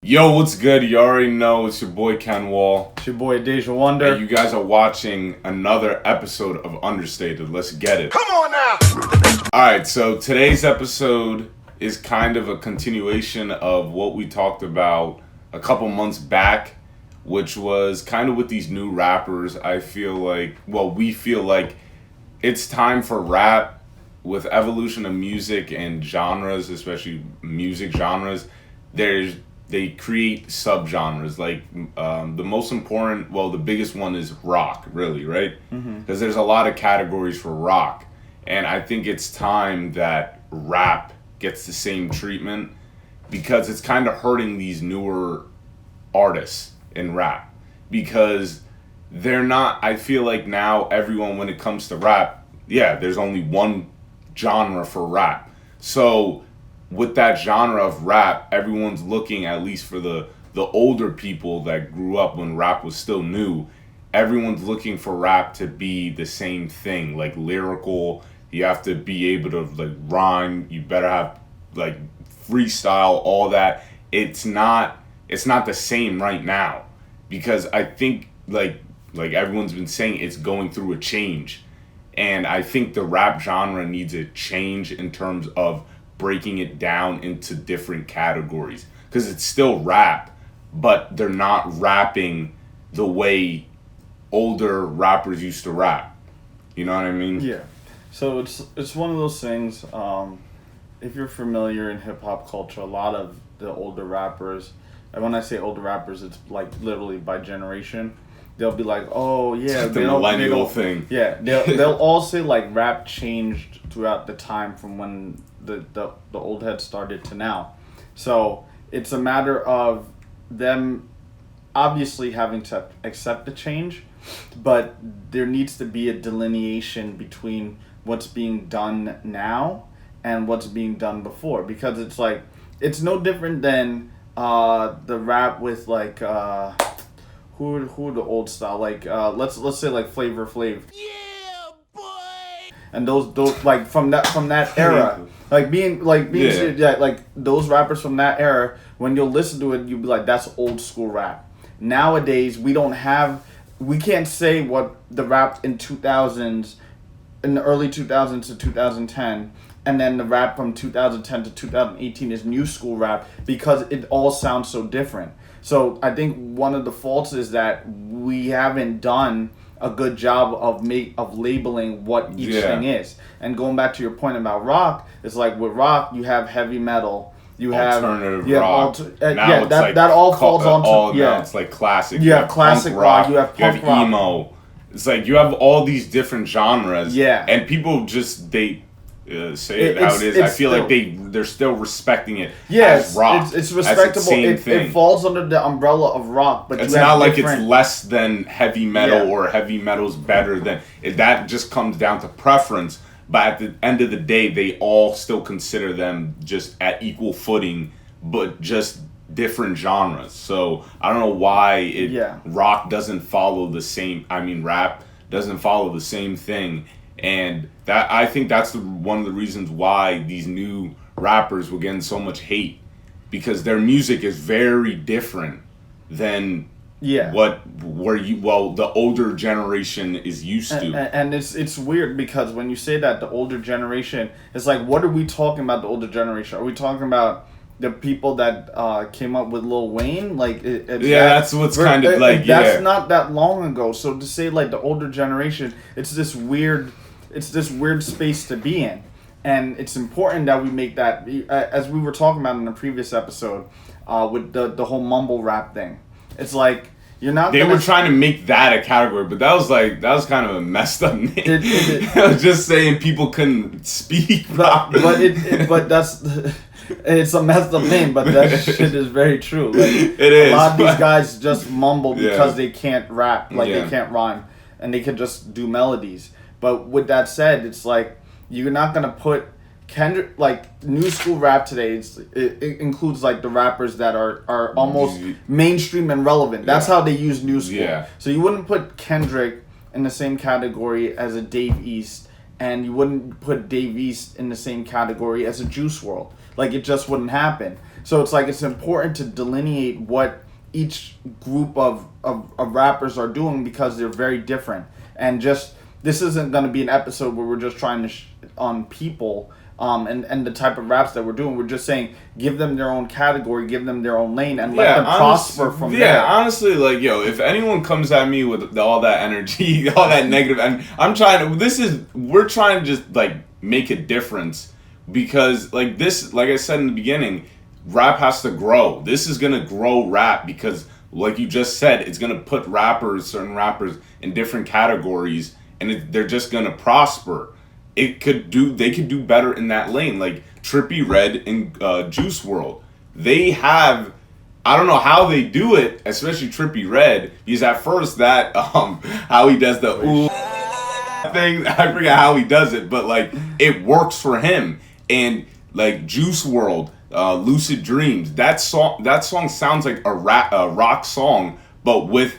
Yo, what's good? You already know it's your boy Ken Wall. It's your boy Deja Wonder. And you guys are watching another episode of Understated. Let's get it. Come on now! Alright, so today's episode is kind of a continuation of what we talked about a couple months back, which was kind of with these new rappers. We feel like it's time for rap. With evolution of music and genres, especially music genres, they create subgenres. Like the most important, the biggest one is rock, really, right? Because there's a lot of categories for rock, and I think it's time that rap gets the same treatment because it's kind of hurting these newer artists in rap because they're not. I feel like now everyone, when it comes to rap, there's only one genre for rap. So with that genre of rap, everyone's looking, at least for the older people that grew up when rap was still new, everyone's looking for rap to be the same thing, like lyrical. You have to be able to like rhyme, you better have like freestyle, all that. It's not the same right now because I think like everyone's been saying, it's going through a change. And I think the rap genre needs a change in terms of breaking it down into different categories. Because it's still rap, but they're not rapping the way older rappers used to rap. You know what I mean? Yeah. So it's one of those things, if you're familiar in hip-hop culture, a lot of the older rappers, and when I say older rappers, it's like literally by generation, they'll be like, oh yeah, the millennial thing. Yeah, they'll all say like rap changed throughout the time from when the old heads started to now. So it's a matter of them obviously having to accept the change, but there needs to be a delineation between what's being done now and what's being done before, because it's like it's no different than the rap with like who the old style, like let's say like Flavor Flav. Yeah, boy! And those like from that era, like being like those rappers from that era, when you'll listen to it, you'll be like, that's old school rap. Nowadays we can't say what the rap in 2000s, in the early 2000s to 2010, and then the rap from 2010 to 2018 is new school rap, because it all sounds so different. So I think one of the faults is that we haven't done a good job of labeling what each thing is. And going back to your point about rock, it's like with rock you have heavy metal, you have alternative rock. Now it's like that all falls onto now it's like classic. You have classic rock, you have punk rock, emo. It's like you have all these different genres. Yeah. And people just say it how it is. I feel like they're still respecting it as rock. It's respectable. It falls under the umbrella of rock, but it's not like it's less than heavy metal or heavy metal's better than it. That just comes down to preference. But at the end of the day, they all still consider them just at equal footing, but just different genres. So I don't know why rock doesn't follow the same. I mean, rap doesn't follow the same thing. And that, I think that's one of the reasons why these new rappers were getting so much hate, because their music is very different than the older generation is used to. And it's weird, because when you say that, the older generation, it's like, what are we talking about, the older generation? Are we talking about the people that came up with Lil Wayne? Like, that's what's kind of like, that's not that long ago. So to say like the older generation, it's this weird space to be in. And it's important that we make that, as we were talking about in the previous episode, with the whole mumble rap thing. It's like, you're not. They were trying to make that a category, but that was kind of a messed up name. I was just saying people couldn't speak. But that's it's a messed up name. But that shit is very true. Like, it is. A lot of these guys just mumble because they can't rap, like they can't rhyme, and they can just do melodies. But with that said, it's like you're not gonna put Kendrick, like new school rap today. It includes like the rappers that are almost mainstream and relevant. That's how they use new school. Yeah. So you wouldn't put Kendrick in the same category as a Dave East, and you wouldn't put Dave East in the same category as a Juice WRLD. Like, it just wouldn't happen. So it's like it's important to delineate what each group of rappers are doing because they're very different. And just this isn't going to be an episode where we're just trying to on people and the type of raps that we're doing. We're just saying give them their own category, give them their own lane, and let them prosper from there. Yeah, honestly, like, yo, if anyone comes at me with all that energy, all that negative, and we're trying to just, like, make a difference because, like, this, like I said in the beginning, rap has to grow. This is going to grow rap because, like you just said, it's going to put certain rappers in different categories, and they're just going to prosper. They could do better in that lane. Like Trippie, Redd, and Juice WRLD. They have, I don't know how they do it, especially Trippie Redd, because at first that, how he does the ooh thing, I forget how he does it, but, like, it works for him. And, like, Juice WRLD, Lucid Dreams, that song sounds like a rock song, but with,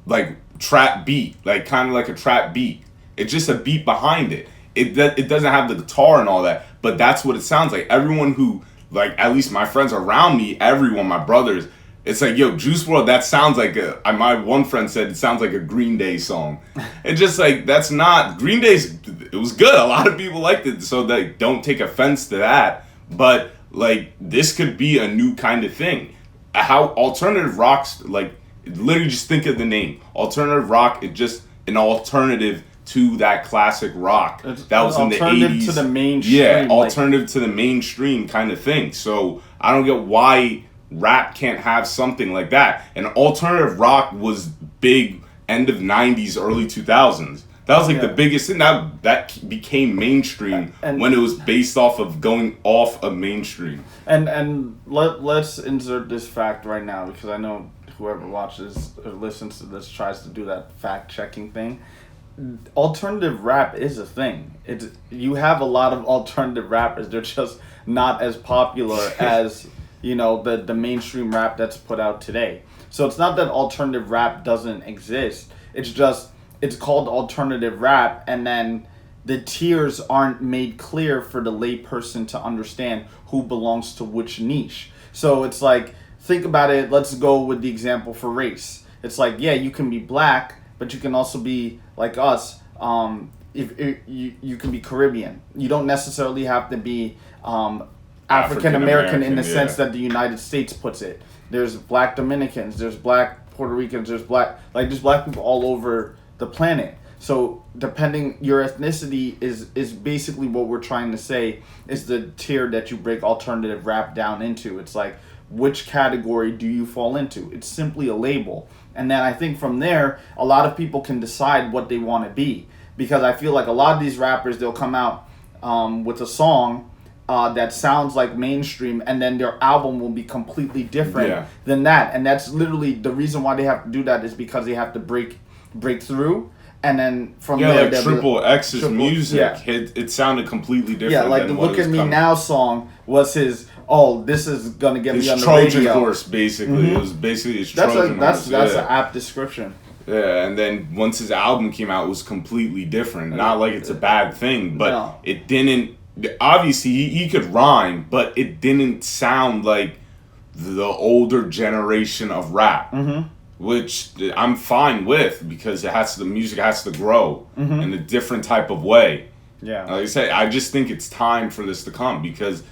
like, trap beat, like, kind of like a trap beat. It's just a beat behind it. It doesn't have the guitar and all that, but that's what it sounds like. Everyone who, like, at least my friends around me, everyone, my brothers, it's like, yo, Juice WRLD, that sounds like my one friend said it sounds like a Green Day song. It's just like, that's not, Green Day's, it was good. A lot of people liked it, so they don't take offense to that. But, like, this could be a new kind of thing. How alternative rock's, like, literally just think of the name. Alternative rock is just an alternative to that classic rock that was in the 80s. Alternative to the mainstream. Yeah, alternative to the mainstream kind of thing. So I don't get why rap can't have something like that. And alternative rock was big end of 90s, early 2000s. That was like the biggest thing. That became mainstream when it was based off of going off of mainstream. And let's insert this fact right now because I know whoever watches or listens to this tries to do that fact checking thing. Alternative rap is a thing. You have a lot of alternative rappers. They're just not as popular as, you know, the mainstream rap that's put out today. So it's not that alternative rap doesn't exist. It's just it's called alternative rap, and then the tiers aren't made clear for the lay person to understand who belongs to which niche. So it's like, think about it. Let's go with the example for race. It's like, yeah, you can be black, but you can also be like us. If you can be Caribbean. You don't necessarily have to be African American in the sense that the United States puts it. There's black Dominicans, there's black Puerto Ricans, there's black people all over the planet. So depending, your ethnicity is basically what we're trying to say is the tier that you break alternative rap down into. It's like, which category do you fall into? It's simply a label. And then I think from there, a lot of people can decide what they want to be. Because I feel like a lot of these rappers, they'll come out with a song that sounds like mainstream, and then their album will be completely different than that. And that's literally the reason why they have to do that is because they have to break through. And then from there, like Triple X's music, it sounded completely different. Yeah, like the Look at Me Now song was his. Oh, this is gonna get me on the Trojan radio. horse, basically. Mm-hmm. It was basically his Trojan horse. That's an apt description. Yeah, and then once his album came out, it was completely different. Not like it's a bad thing, but it didn't. Obviously, he could rhyme, but it didn't sound like the older generation of rap. Mm-hmm. Which I'm fine with because the music has to grow in a different type of way. Yeah. Like I said, I just think it's time for this to come because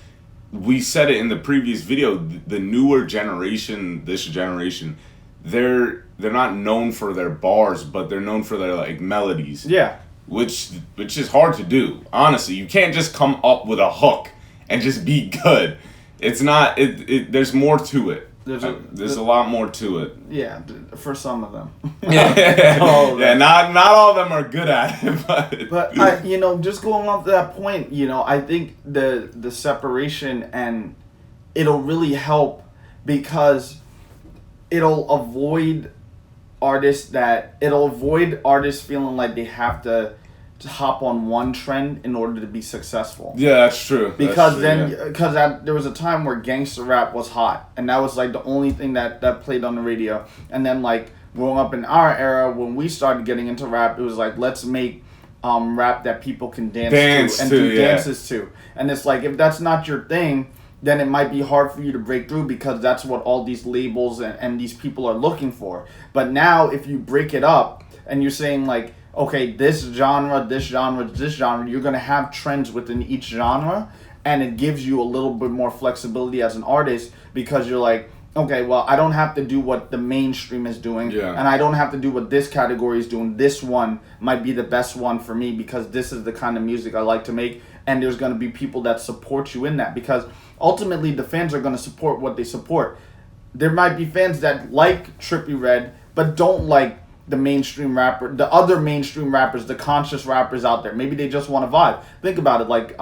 we said it in the previous video. The newer generation, this generation, they're not known for their bars, but they're known for their like melodies. Yeah. Which is hard to do. Honestly, you can't just come up with a hook and just be good. It's not. There's more to it. There's a lot more to it. Yeah, for some of them. Yeah, not all of them are good at it, but just going off that point, I think the separation and it'll really help because it'll avoid artists feeling like they have to hop on one trend in order to be successful. Yeah, that's true. Because there was a time where gangster rap was hot, and that was like the only thing that played on the radio. And then like growing up in our era, when we started getting into rap, it was like let's make rap that people can dance to and do dances to. And it's like if that's not your thing, then it might be hard for you to break through because that's what all these labels and these people are looking for. But now if you break it up and you're saying like, okay, this genre, you're going to have trends within each genre, and it gives you a little bit more flexibility as an artist because you're like, okay, well, I don't have to do what the mainstream is doing, and I don't have to do what this category is doing. This one might be the best one for me because this is the kind of music I like to make, and there's going to be people that support you in that because ultimately the fans are going to support what they support. There might be fans that like Trippie Redd, but don't like the mainstream rapper, the other mainstream rappers, the conscious rappers out there. Maybe they just want to vibe. Think about it, like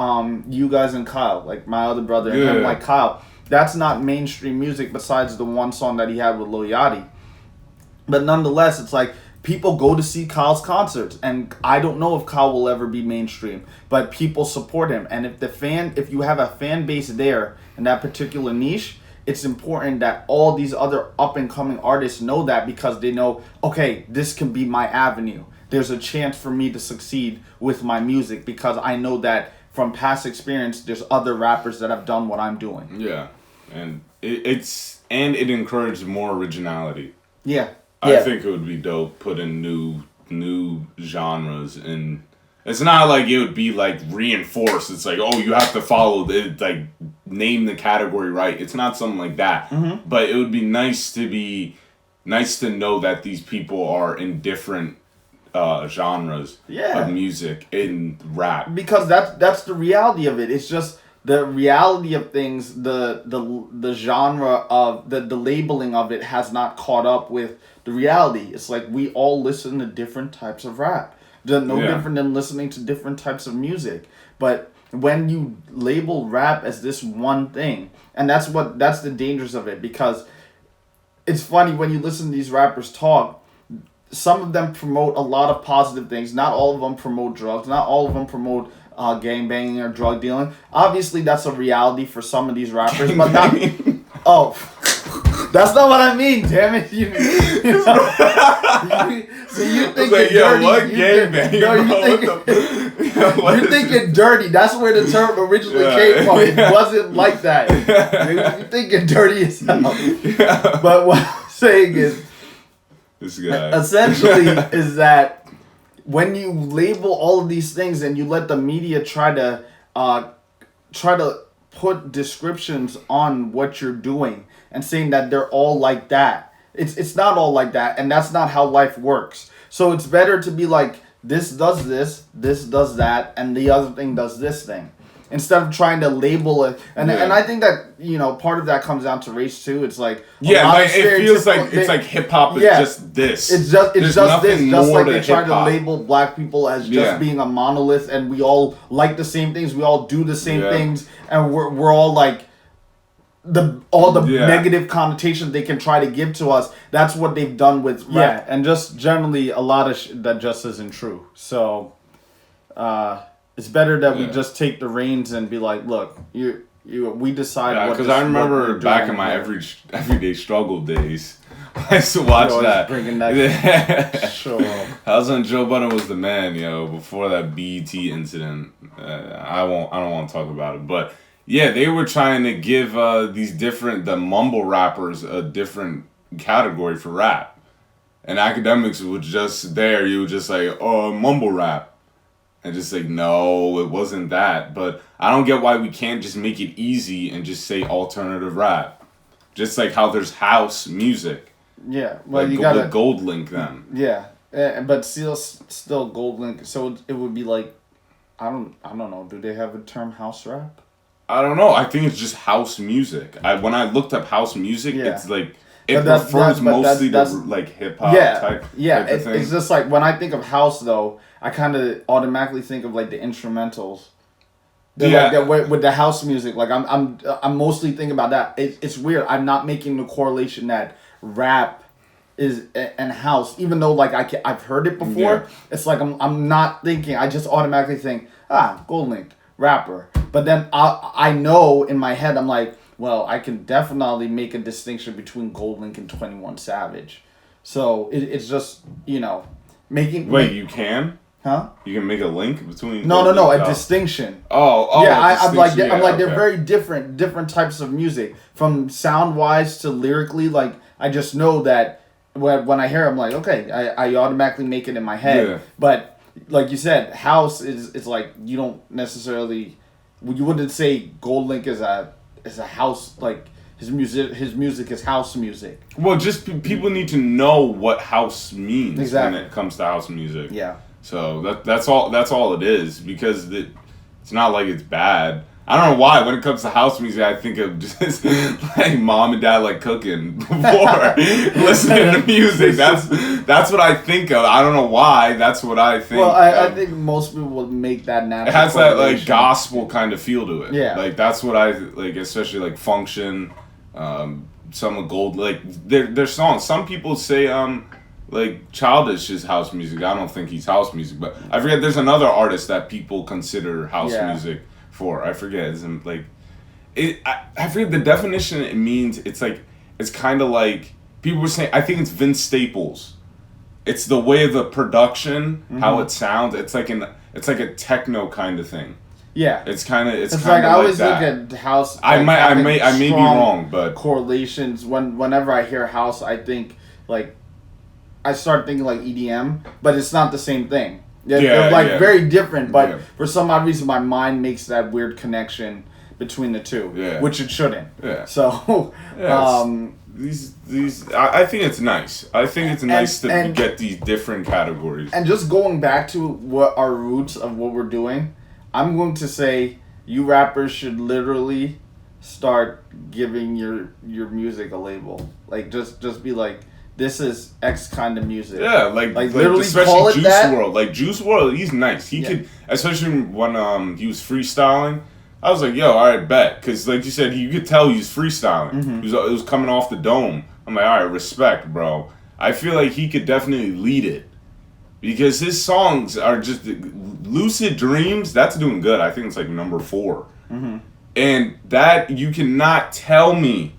you guys and Kyle, like my other brother and him, like Kyle. That's not mainstream music besides the one song that he had with Lil Yachty. But nonetheless, it's like people go to see Kyle's concerts, and I don't know if Kyle will ever be mainstream, but people support him. And if you have a fan base there in that particular niche, it's important that all these other up-and-coming artists know that because they know, okay, this can be my avenue. There's a chance for me to succeed with my music because I know that from past experience, there's other rappers that have done what I'm doing. Yeah, and it encouraged more originality. Yeah. I think it would be dope putting new genres in. It's not like it would be like reinforced. It's like, oh, you have to follow it, like name the category right. It's not something like that. Mm-hmm. But it would be nice to know that these people are in different genres of music in rap. Because that's the reality of it. It's just the reality of things. The genre of the labeling of it has not caught up with the reality. It's like we all listen to different types of rap. No different than listening to different types of music. But when you label rap as this one thing, and that's the dangers of it, because it's funny when you listen to these rappers talk, some of them promote a lot of positive things. Not all of them promote drugs. Not all of them promote gangbanging or drug dealing. Obviously, that's a reality for some of these rappers, but not... Oh... That's not what I mean, damn it. You know, so you think like, dirty. What gangbang? No, you're thinking dirty. That's where the term originally came from. It wasn't like that. You're thinking dirty as hell. But what I'm saying is, this guy essentially is that when you label all of these things and you let the media try to put descriptions on what you're doing and saying that they're all like that. It's not all like that, and that's not how life works. So it's better to be like, this does this does that, and the other thing does this thing. Instead of trying to label it. And I think that, you know, part of that comes down to race too. It's like... like, it feels like it's like hip-hop is just this. It's just this. Just like they try to label black people as just being a monolith, and we all like the same things, we all do the same things, and we're all like... all the negative connotations they can try to give to us. That's what they've done with rap. And just generally a lot of that just isn't true. So it's better that we just take the reins and be like, look, we decide what. Because I remember back in my everyday struggle days, I used to watch that. Bringing that show up. That when Joe Budden was the man, before that BET incident. I don't want to talk about it, but. Yeah, they were trying to give the mumble rappers a different category for rap. And academics was just there. You were just like, oh, mumble rap. And just like, no, it wasn't that. But I don't get why we can't just make it easy and just say alternative rap. Just like how there's house music. Yeah, well, like, you got to gold link them. Yeah, but still gold link. So it would be like, I don't know. Do they have a term house rap? I don't know. I think it's just house music. When I looked up house music, it's like it refers mostly to like hip hop type. Yeah, it's just like when I think of house though, I kind of automatically think of like the instrumentals. Like with the house music, like I'm mostly thinking about that. It's weird. I'm not making the correlation that rap is and house, even though like I've heard it before. Yeah. It's like I'm not thinking. I just automatically think Gold Link rapper. But then I know in my head, I'm like, well, I can definitely make a distinction between Gold Link and 21 Savage. So it's just, making... Wait, you can? Huh? You can make a link between. No, a distinction. Oh, yeah. I'm like okay. they're very different types of music from sound wise to lyrically. Like I just know that when I hear, I'm like, okay, I automatically make it in my head. Yeah. But like you said, house is like you don't necessarily, you wouldn't say Gold Link is a house like. His music is house music. Well, just people need to know what house means exactly. when it comes to house music. Yeah. So that's all it is, because it's not like it's bad. I don't know why when it comes to house music I think of just like mom and dad like cooking before listening to music. That's what I think of. I don't know why. That's what I think. Well, I think most people would make that natural. It has that like gospel kind of feel to it. Yeah. Like that's what I like, especially like Function. Some of Gold, like their songs. Some people say like Childish is house music. I don't think he's house music, but I forget. There's another artist that people consider house music for. I forget. It's like I forget the definition it means. It's like it's kind of like people were saying. I think it's Vince Staples. It's the way of the production, how it sounds. It's like a techno kind of thing. Yeah, it's kind of like I always look at house. Like, I may be wrong, but correlations. Whenever I hear house, I think like I start thinking like EDM, but it's not the same thing. They're like very different, but for some odd reason, my mind makes that weird connection between the two, which it shouldn't. Yeah. So, these I think it's nice. I think it's nice to get these different categories. And just going back to what our roots of what we're doing. I'm going to say you rappers should literally start giving your music a label. Like just be like, this is X kind of music. Yeah, like literally especially call it Juice that. WRLD. Like Juice WRLD, he's nice. He could, especially when he was freestyling. I was like, yo, all right, bet, because like you said, you could tell he was freestyling. Mm-hmm. It was coming off the dome. I'm like, all right, respect, bro. I feel like he could definitely lead it. Because his songs are just Lucid Dreams. That's doing good. I think it's like number 4, and that you cannot tell me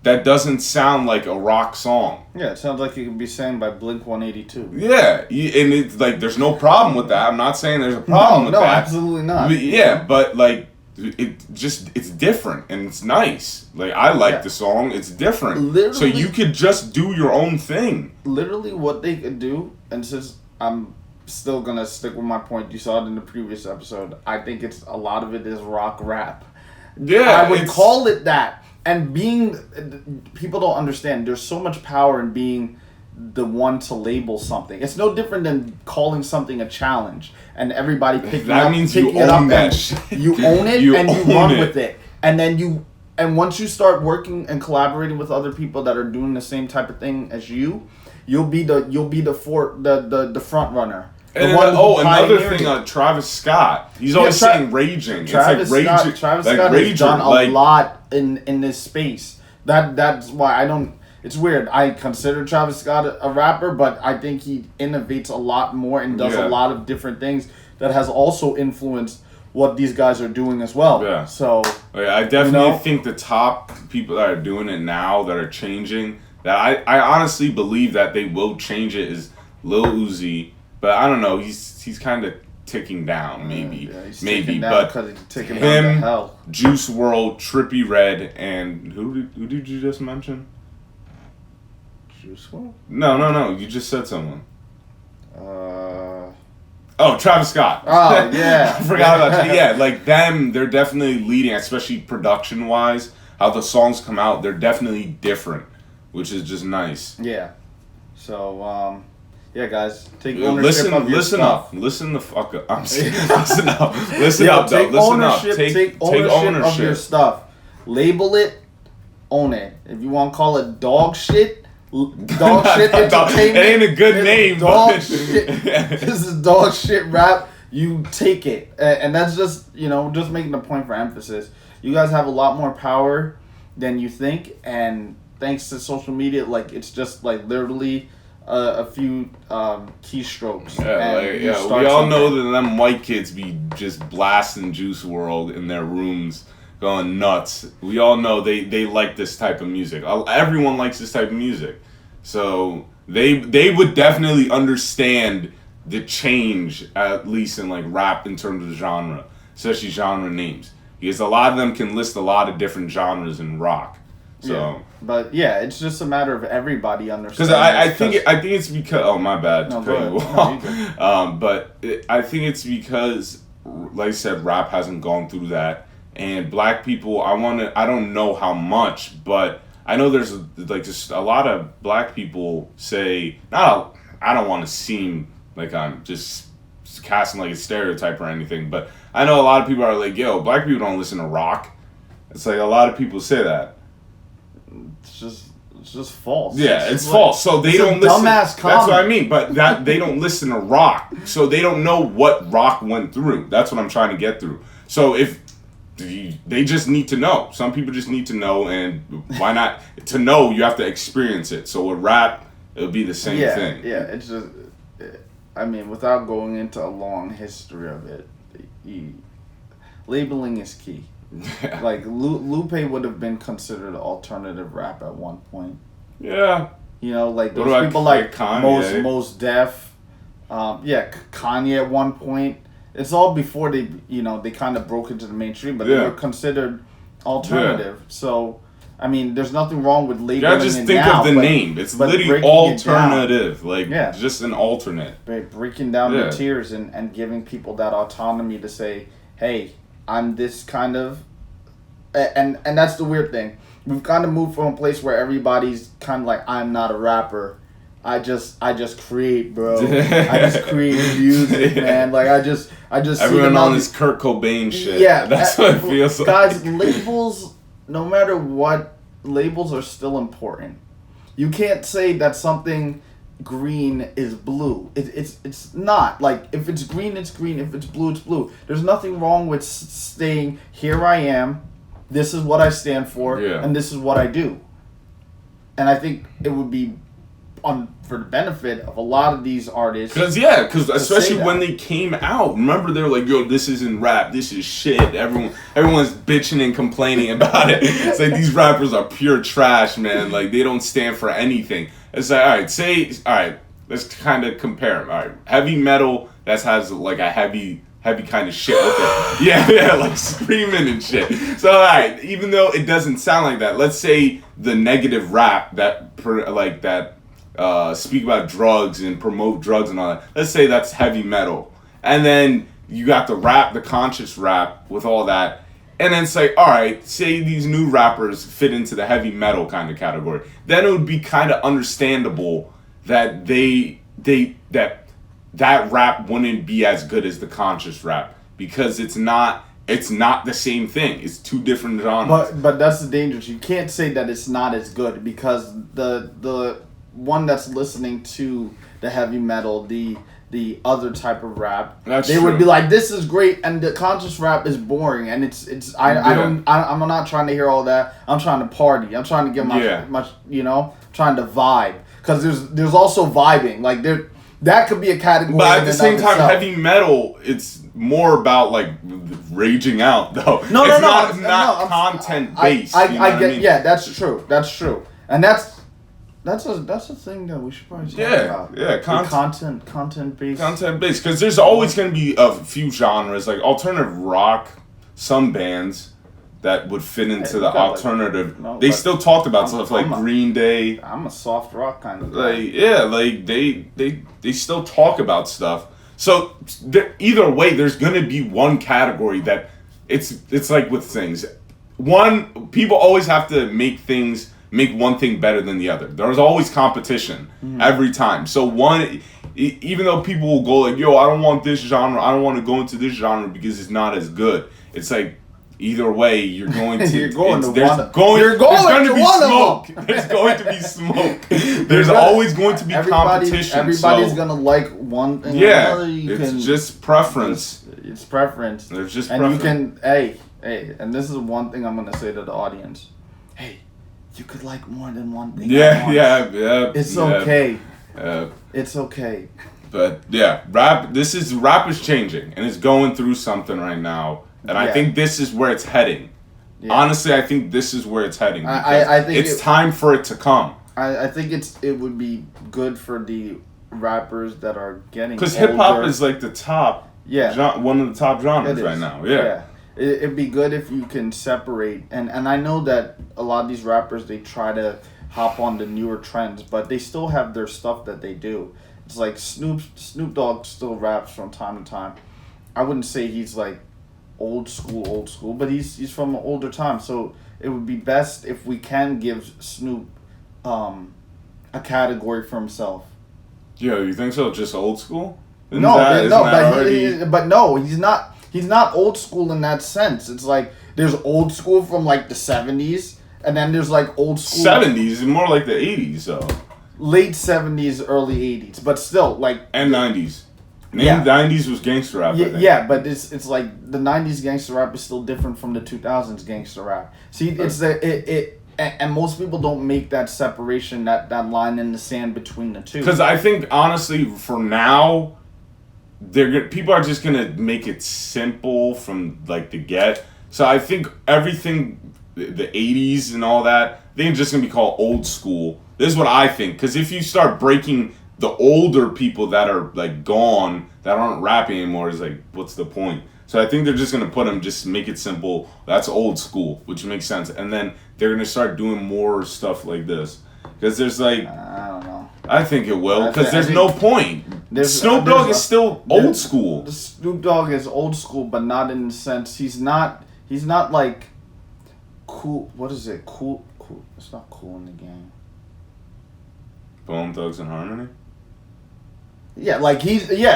that doesn't sound like a rock song. Yeah, it sounds like it could be sang by Blink 182. Yeah, and it's like there's no problem with that. I'm not saying there's a problem with that. No, absolutely not. But like it's different and it's nice. Like I like the song. It's different. Literally, so you could just do your own thing. Literally, what they could do, and since I'm still gonna stick with my point. You saw it in the previous episode. I think it's a lot of it is rock rap. Yeah, I would call it that. And people don't understand. There's so much power in being the one to label something. It's no different than calling something a challenge and everybody picking that up. Means you own that shit. You own it and you run with it. And then once you start working and collaborating with other people that are doing the same type of thing as you. You'll be the front runner. And another thing on Travis Scott. He's always saying raging. Travis Scott has done a lot in this space. That's why I don't. It's weird. I consider Travis Scott a rapper, but I think he innovates a lot more and does a lot of different things that has also influenced what these guys are doing as well. Yeah. So I definitely think the top people that are doing it now that are changing. That I honestly believe that they will change it is Lil Uzi, but I don't know. He's kind of ticking down, maybe, but him, Juice WRLD, Trippie Redd, and who did you just mention? Juice WRLD? No. You just said someone. Travis Scott. Oh yeah, I forgot about you. Yeah, like them. They're definitely leading, especially production wise. How the songs come out, they're definitely different. Which is just nice. Yeah. So, guys, take ownership of your stuff. Listen the fuck up. I'm saying, listen up. Listen up, though. Take ownership of your stuff. Label it, own it. If you want to call it dog shit entertainment. It ain't a good name. Dog shit. This is dog shit rap. You take it. And that's just, just making a point for emphasis. You guys have a lot more power than you think, and thanks to social media, like it's just like literally a few keystrokes. We all know that them white kids be just blasting Juice WRLD in their rooms, going nuts. We all know they like this type of music. Everyone likes this type of music, so they would definitely understand the change, at least in like rap in terms of genre, especially genre names, because a lot of them can list a lot of different genres in rock. So, yeah. But yeah, it's just a matter of everybody because understanding. I think it's because, oh my bad, No, to go cut you ahead. No, off. But I think it's because, like I said, rap hasn't gone through that, and black people, I don't know how much, but I know there's like just a lot of black people say, I don't want to seem like I'm just casting like a stereotype or anything, but I know a lot of people are like, yo, black people don't listen to rock. It's like a lot of people say that. It's just false. Yeah, it's false. So they don't listen. Dumbass comment. That's what I mean. But that they don't listen to rock, so they don't know what rock went through. That's what I'm trying to get through. So if they just need to know, some people just need to know, and why not? To know, you have to experience it. So with rap, it'll be the same thing. Yeah, it's just, I mean, without going into a long history of it, labeling is key. Like Lupe would have been considered alternative rap at one point. Yeah. You know, like What those about people like Kanye? Mos Def, Kanye at one point. It's all before they kind of broke into the mainstream, but they were considered alternative. Yeah. So, I mean, there's nothing wrong with labeling. Yeah, just think of the name. It's literally alternative, just an alternate. Breaking down the tiers and giving people that autonomy to say, hey, I'm this kind of, and that's the weird thing. We've kind of moved from a place where everybody's kind of like, I'm not a rapper. I just create, bro. I just create music, man. Like I just everyone on this Kurt Cobain shit. Yeah, that's what it feels like. Guys, labels, no matter what, labels are still important. You can't say that something green is blue. It's not. Like, if it's green, it's green. If it's blue, it's blue. There's nothing wrong with saying, here I am, this is what I stand for, and this is what I do. And I think it would be for the benefit of a lot of these artists. Because especially when they came out, remember they were like, yo, this isn't rap, this is shit. Everyone's bitching and complaining about it. It's like, these rappers are pure trash, man. Like, they don't stand for anything. It's like, all right, let's kind of compare them. All right, heavy metal that has like a heavy kind of shit with it. Yeah, like screaming and shit. So, all right, even though it doesn't sound like that, let's say the negative rap that speak about drugs and promote drugs and all that. Let's say that's heavy metal. And then you got the rap, the conscious rap with all that. And then it's like, all right, say these new rappers fit into the heavy metal kind of category. Then it would be kind of understandable that that rap wouldn't be as good as the conscious rap, because it's not the same thing. It's two different genres. But that's the danger. You can't say that it's not as good, because the one that's listening to the heavy metal, the other type of rap, they would be like, this is great, and the conscious rap is boring, and I'm not trying to hear all that. I'm trying to party. I'm trying to get my trying to vibe, because there's also vibing. Like, that could be a category. But at the same time, heavy metal, it's more about like raging out, though. It's not content based. I get. Yeah, that's true. And that's a thing that we should probably talk about. Yeah, content based. Content based, because there's always going to be a few genres, like alternative rock, some bands that would fit into the alternative. They still talked about stuff like Green Day. I'm a soft rock kind of guy. They still talk about stuff. So either way, there's going to be one category that it's like with things. People always have to make one thing better than the other. There's always competition every time. So even though people will go like, yo, I don't want this genre, I don't want to go into this genre because it's not as good. It's like, either way, you're going to There's going to be smoke. There's going to be smoke. There's always going to be competition. Everybody's gonna like one thing. Yeah, it's just preference. It's preference. There's just and preference. you can and this is one thing I'm gonna say to the audience. Hey, you could like more than one thing. Yeah. It's okay. It's okay. But yeah, rap is changing, and it's going through something right now. And I think this is where it's heading. Yeah. Honestly, I think this is where it's heading. I think it's time for it to come. I think it would be good for the rappers that are getting because hip hop older. is like the top. Yeah. One of the top genres It right is. now. Yeah. It'd be good if you can separate, and I know that a lot of these rappers, they try to hop on the newer trends, but they still have their stuff that they do. It's like Snoop Dogg still raps from time to time. I wouldn't say he's like old school, but he's from an older time, so it would be best if we can give Snoop a category for himself. Yeah, you think so? Just old school? But no, he's not. He's not old school in that sense. It's like there's old school from like the 70s, and then there's like old school 70s, more like the 80s though. Late 70s, early 80s, but still like And 90s. Yeah. 90s was gangster rap. I think. Yeah, but it's like the 90s gangster rap is still different from the 2000s gangster rap. See, it's and most people don't make that separation, that line in the sand between the two. Because I think honestly, for now, people are just gonna make it simple from like the get. So I think everything, the 80s and all that, they're just gonna be called old school. This is what I think. Because if you start breaking the older people that are like gone, that aren't rapping anymore, is like, what's the point? So I think they're just gonna put them, just make it simple. That's old school, which makes sense. And then they're gonna start doing more stuff like this. Because there's like, I don't know. I think it will, because there's no point. Snoop Dogg is still old school. Snoop Dogg is old school, but not in the sense he's not like cool. What is it? Cool. It's not Cool in the Game. Bone Thugs and Harmony. Yeah, like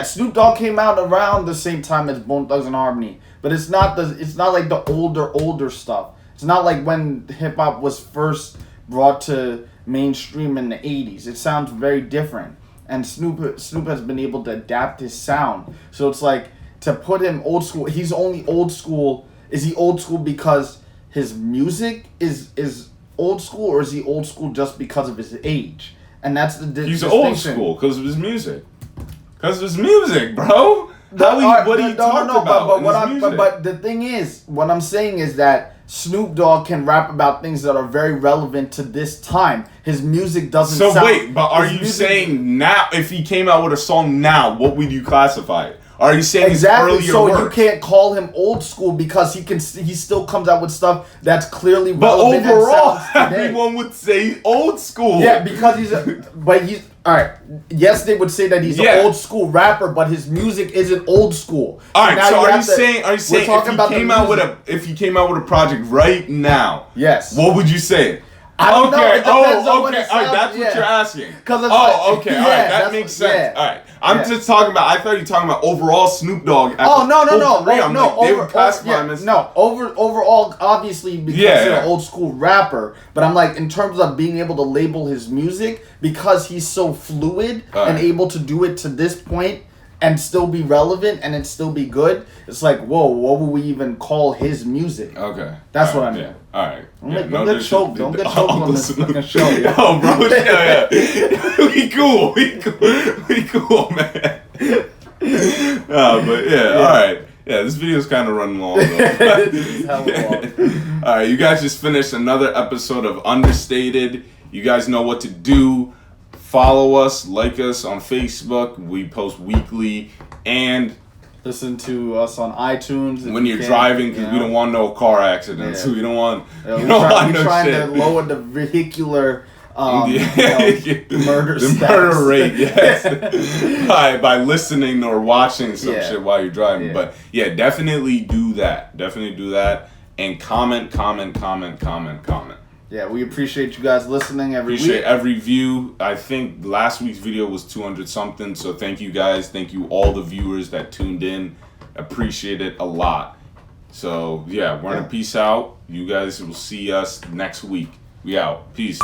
Snoop Dogg came out around the same time as Bone Thugs and Harmony, but it's not like the older stuff. It's not like when hip hop was first brought to mainstream in the 80s. It sounds very different, and Snoop has been able to adapt his sound. So it's like, to put him old school, he's only old school. Is he old school because his music is old school, or is he old school just because of his age? And that's the He's distinction. old school because of his music. Because of his music, bro. What are you talking about? But the thing is, what I'm saying is that Snoop Dogg can rap about things that are very relevant to this time. His music doesn't sound... So wait, but are you saying now, if he came out with a song now, what would you classify it? Are you saying exactly? His earlier So work? You can't call him old school because he still comes out with stuff that's clearly but relevant. But overall, everyone would say old school. Yeah, because he's all right. Yes, they would say that he's an old school rapper, but his music isn't old school. All right. So are you saying if he came out with a project right now? Yes. What would you say? I don't know. It depends on okay. All right, that's what you're asking. Okay. Okay. All right, that makes sense. All right. I'm just talking about. I thought you were talking about overall Snoop Dogg. Overall, obviously, because he's an old school rapper. But I'm like, in terms of being able to label his music, because he's so fluid and able to do it to this point and still be relevant and it still be good. It's like, whoa, what would we even call his music? Okay. That's what I mean. Yeah. All right. Don't get choked on this fucking show. Yo, bro. Yeah. We cool, man. But yeah, all right. Yeah, this video's kind of running long, though. This is hella long. All right, you guys just finished another episode of Understated. You guys know what to do. Follow us, like us on Facebook. We post weekly, and listen to us on iTunes. When you're driving, because we don't want no car accidents. Yeah. We don't want. We're trying to lower the vehicular murder rate. Yes, by listening or watching some shit while you're driving. But yeah, definitely do that. And comment. Yeah, we appreciate you guys listening every week. Appreciate every view. I think last week's video was 200 something. So thank you guys. Thank you all the viewers that tuned in. Appreciate it a lot. So yeah, we're gonna peace out. You guys will see us next week. We out. Peace.